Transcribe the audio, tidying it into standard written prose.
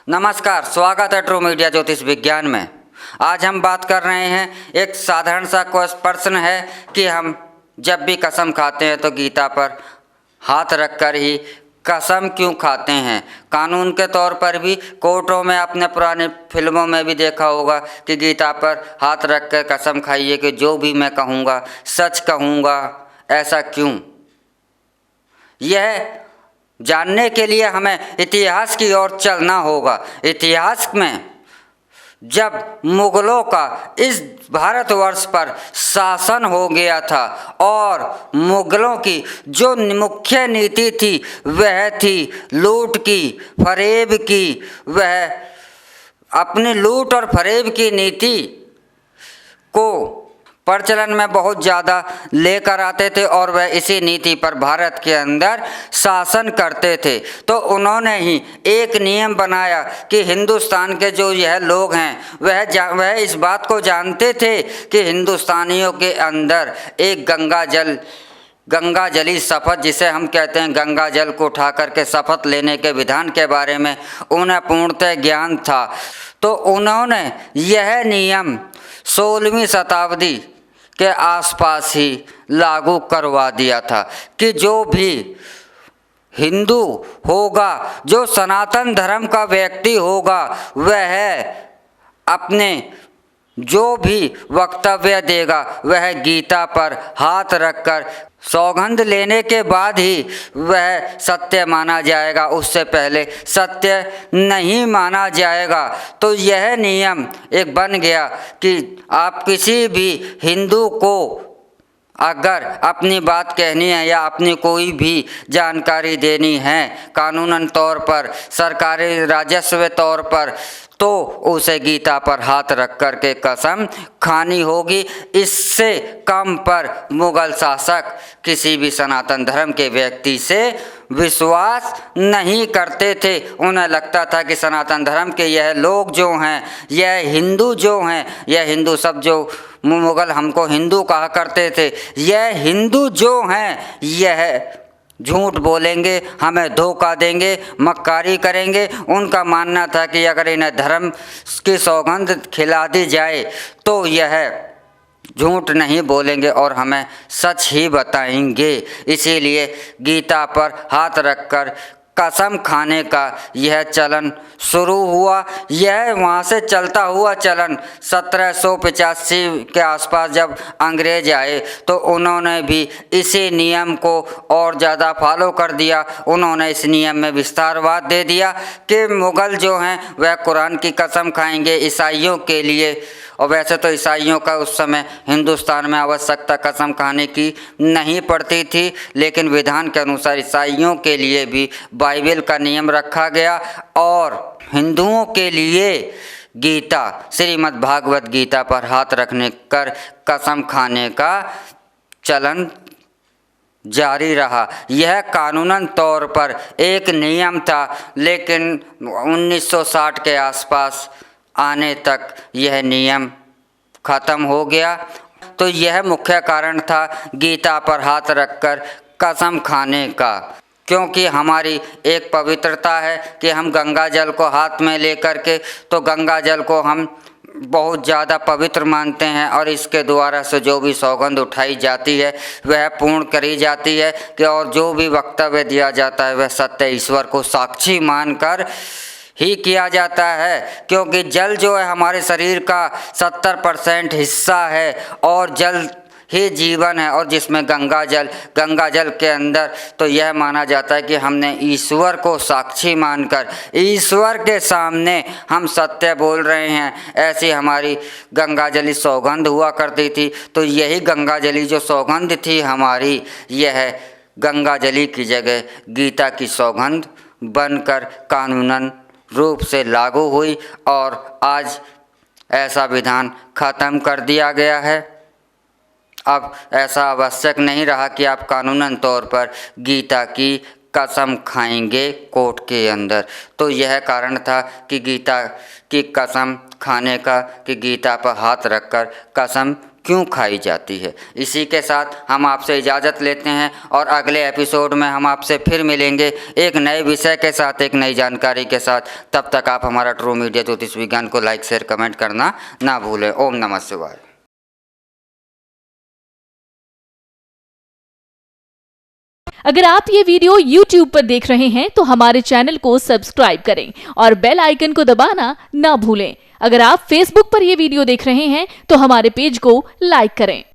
नमस्कार, स्वागत है ट्रू मीडिया ज्योतिष विज्ञान में। आज हम बात कर रहे हैं, एक साधारण सा प्रश्न है कि हम जब भी कसम खाते हैं तो गीता पर हाथ रखकर ही कसम क्यों खाते हैं। कानून के तौर पर भी कोर्टों में, आपने पुरानी फिल्मों में भी देखा होगा कि गीता पर हाथ रख कर कसम खाइए कि जो भी मैं कहूँगा सच कहूँगा। ऐसा क्यों? यह जानने के लिए हमें इतिहास की ओर चलना होगा। इतिहास में जब मुगलों का इस भारतवर्ष पर शासन हो गया था और मुगलों की जो मुख्य नीति थी वह थी लूट की, फरेब की। वह अपनी लूट और फरेब की नीति को प्रचलन में बहुत ज़्यादा लेकर आते थे और वह इसी नीति पर भारत के अंदर शासन करते थे। तो उन्होंने ही एक नियम बनाया कि हिंदुस्तान के जो यह लोग हैं वह इस बात को जानते थे कि हिंदुस्तानियों के अंदर एक गंगा जली शपथ, जिसे हम कहते हैं गंगा जल को उठा करके शपथ लेने के विधान के बारे में उन्हें पूर्णतः ज्ञान था। तो उन्होंने यह नियम 16वीं शताब्दी के आसपास ही लागू करवा दिया था कि जो भी हिंदू होगा, जो सनातन धर्म का व्यक्ति होगा, वह अपने जो भी वक्तव्य देगा वह गीता पर हाथ रखकर सौगंध लेने के बाद ही वह सत्य माना जाएगा, उससे पहले सत्य नहीं माना जाएगा। तो यह नियम एक बन गया कि आप किसी भी हिंदू को अगर अपनी बात कहनी है या अपनी कोई भी जानकारी देनी है कानूनन तौर पर, सरकारी राजस्व तौर पर, तो उसे गीता पर हाथ रख कर के कसम खानी होगी। इससे कम पर मुगल शासक किसी भी सनातन धर्म के व्यक्ति से विश्वास नहीं करते थे। उन्हें लगता था कि सनातन धर्म के यह लोग जो हैं, यह हिंदू जो हैं, यह हिंदू सब जो मुगल हमको हिंदू कहा करते थे, यह हिंदू जो हैं यह झूठ बोलेंगे, हमें धोखा देंगे, मक्कारी करेंगे। उनका मानना था कि अगर इन्हें धर्म की सौगंध खिला दी जाए तो यह झूठ नहीं बोलेंगे और हमें सच ही बताएंगे। इसीलिए गीता पर हाथ रखकर कसम खाने का यह चलन शुरू हुआ। यह वहाँ से चलता हुआ चलन 1785 के आसपास जब अंग्रेज आए तो उन्होंने भी इसी नियम को और ज़्यादा फॉलो कर दिया। उन्होंने इस नियम में विस्तारवाद दे दिया कि मुग़ल जो हैं वह कुरान की कसम खाएंगे ईसाइयों के लिए। और वैसे तो ईसाइयों का उस समय हिंदुस्तान में आवश्यकता कसम खाने की नहीं पड़ती थी, लेकिन विधान के अनुसार ईसाइयों के लिए भी बाइबल का नियम रखा गया और हिंदुओं के लिए गीता, श्रीमद् भागवत गीता पर हाथ रखने कर कसम खाने का चलन जारी रहा। यह कानूनन तौर पर एक नियम था, लेकिन 1960 के आसपास आने तक यह नियम ख़त्म हो गया। तो यह मुख्य कारण था गीता पर हाथ रखकर कसम खाने का, क्योंकि हमारी एक पवित्रता है कि हम गंगा जल को हाथ में लेकर के, तो गंगा जल को हम बहुत ज़्यादा पवित्र मानते हैं और इसके द्वारा से जो भी सौगंध उठाई जाती है वह पूर्ण करी जाती है कि और जो भी वक्तव्य दिया जाता है वह सत्य ईश्वर को साक्षी मानकर ही किया जाता है। क्योंकि जल जो है हमारे शरीर का 70% हिस्सा है और जल ही जीवन है, और जिसमें गंगा जल के अंदर तो यह माना जाता है कि हमने ईश्वर को साक्षी मानकर ईश्वर के सामने हम सत्य बोल रहे हैं। ऐसी हमारी गंगा जली सौगंध हुआ करती थी। तो यही गंगा जली जो सौगंध थी हमारी, यह गंगा जली की जगह गीता की सौगंध बनकर कानूनन रूप से लागू हुई और आज ऐसा विधान ख़त्म कर दिया गया है। अब ऐसा आवश्यक नहीं रहा कि आप कानूनन तौर पर गीता की कसम खाएंगे कोर्ट के अंदर। तो यह कारण था कि गीता की कसम खाने का, कि गीता पर हाथ रखकर कसम क्यों खाई जाती है। इसी के साथ हम आपसे इजाज़त लेते हैं और अगले एपिसोड में हम आपसे फिर मिलेंगे एक नए विषय के साथ, एक नई जानकारी के साथ। तब तक आप हमारा ट्रू मीडिया ज्योतिष विज्ञान को लाइक शेयर कमेंट करना ना भूलें। ओम नमः शिवाय। अगर आप ये वीडियो YouTube पर देख रहे हैं तो हमारे चैनल को सब्सक्राइब करें और बेल आइकन को दबाना ना भूलें। अगर आप Facebook पर ये वीडियो देख रहे हैं तो हमारे पेज को लाइक करें।